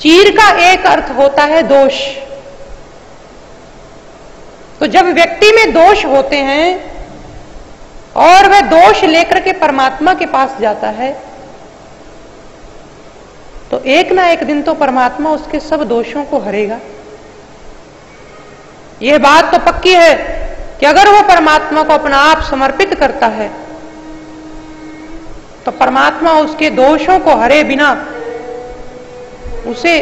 चीर का एक अर्थ होता है दोष। तो जब व्यक्ति में दोष होते हैं और वह दोष लेकर के परमात्मा के पास जाता है, तो एक ना एक दिन तो परमात्मा उसके सब दोषों को हरेगा। यह बात तो पक्की है कि अगर वो परमात्मा को अपना आप समर्पित करता है तो परमात्मा उसके दोषों को हरे बिना उसे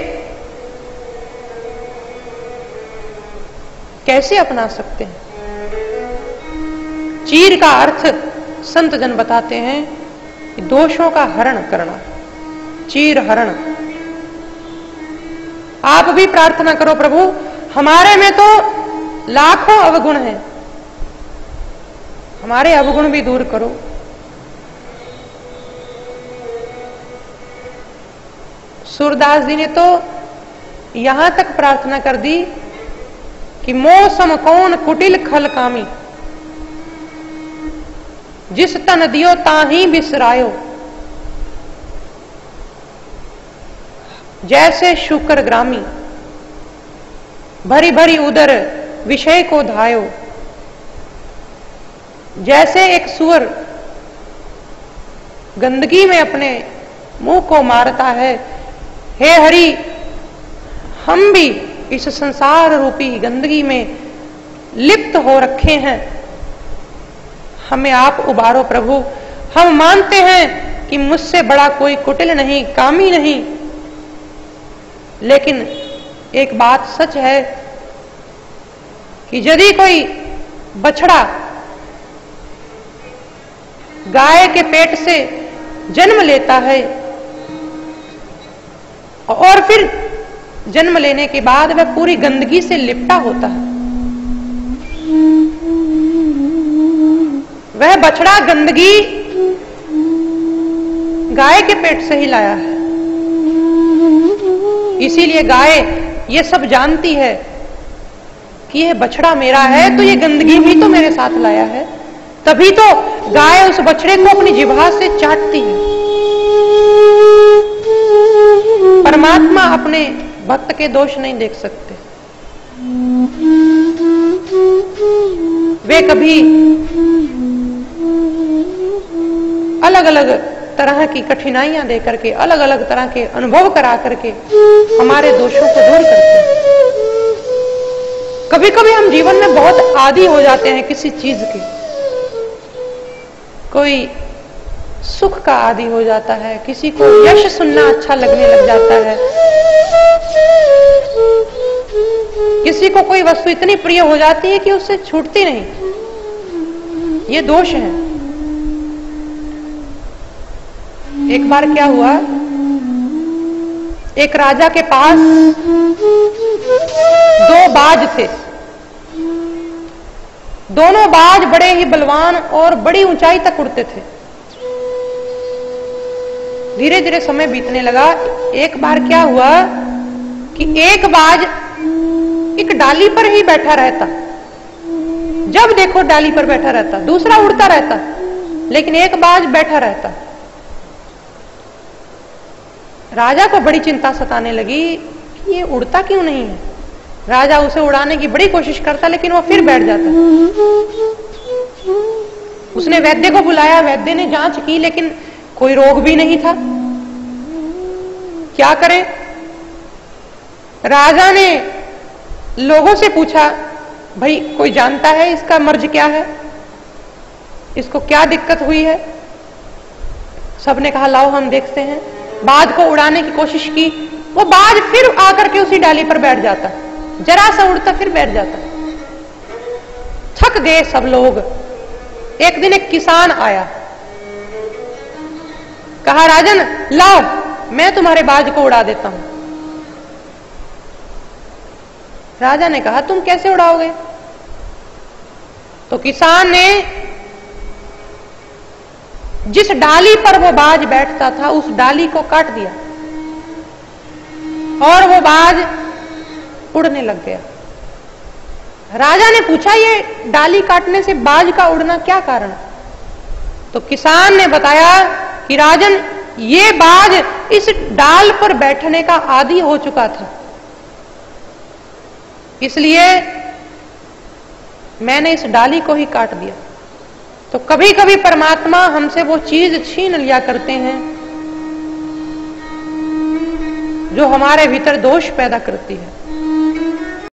कैसे अपना सकते हैं। चीर का अर्थ संत जन बताते हैं कि दोषों का हरण करना, चीर हरण। आप भी प्रार्थना करो, प्रभु हमारे में तो लाखों अवगुण हैं, हमारे अवगुण भी दूर करो। सूरदास जी ने तो यहां तक प्रार्थना कर दी कि मौसम कौन कुटिल खल कामी, जिस तन दियो ताही बिसरायो, जैसे शुकर ग्रामी, भरी भरी उदर विषय को धायो। जैसे एक सुअर गंदगी में अपने मुंह को मारता है, हे हरि हम भी इस संसार रूपी गंदगी में लिप्त हो रखे हैं, हमें आप उबारो प्रभु। हम मानते हैं कि मुझसे बड़ा कोई कुटिल नहीं, कामी नहीं, लेकिन एक बात सच है कि यदि कोई बछड़ा गाय के पेट से जन्म लेता है और फिर जन्म लेने के बाद वह पूरी गंदगी से लिपटा होता है, वह बछड़ा गंदगी गाय के पेट से ही लाया है। इसीलिए गाय ये सब जानती है कि यह बछड़ा मेरा है तो ये गंदगी भी तो मेरे साथ लाया है, तभी तो गाय उस बछड़े को अपनी जिह्वा से चाटती है। परमात्मा अपने भक्त के दोष नहीं देख सकते, वे कभी अलग अलग तरह की कठिनाइयां दे करके, अलग अलग तरह के अनुभव करा करके हमारे दोषों को दूर करते हैं। कभी कभी हम जीवन में बहुत आदी हो जाते हैं किसी चीज के, कोई सुख का आदी हो जाता है, किसी को यश सुनना अच्छा लगने लग जाता है, किसी को कोई वस्तु इतनी प्रिय हो जाती है कि उससे छूटती नहीं। ये दोष है। एक बार क्या हुआ, एक राजा के पास दो बाज थे। दोनों बाज बड़े ही बलवान और बड़ी ऊंचाई तक उड़ते थे। धीरे धीरे समय बीतने लगा। एक बार क्या हुआ कि एक बाज एक डाली पर ही बैठा रहता, जब देखो डाली पर बैठा रहता, दूसरा उड़ता रहता, लेकिन एक बाज बैठा रहता। राजा को बड़ी चिंता सताने लगी कि ये उड़ता क्यों नहीं है। राजा उसे उड़ाने की बड़ी कोशिश करता, लेकिन वो फिर बैठ जाता। उसने वैद्य को बुलाया, वैद्य ने जांच की, लेकिन कोई रोग भी नहीं था। क्या करे? राजा ने लोगों से पूछा, भाई कोई जानता है इसका मर्ज क्या है, इसको क्या दिक्कत हुई है? सबने कहा लाओ हम देखते हैं। बाज को उड़ाने की कोशिश की, वो बाज फिर आकर के उसी डाली पर बैठ जाता, जरा सा उड़ता फिर बैठ जाता। थक गए सब लोग। एक दिन एक किसान आया, कहा राजन लाओ मैं तुम्हारे बाज को उड़ा देता हूं। राजा ने कहा तुम कैसे उड़ाओगे? तो किसान ने जिस डाली पर वो बाज बैठता था उस डाली को काट दिया और वो बाज उड़ने लग गया। राजा ने पूछा ये डाली काटने से बाज का उड़ना क्या कारण? तो किसान ने बताया कि राजन ये बाज इस डाल पर बैठने का आदी हो चुका था। इसलिए मैंने इस डाली को ही काट दिया। तो कभी कभी परमात्मा हमसे वो चीज छीन लिया करते हैं जो हमारे भीतर दोष पैदा करती है।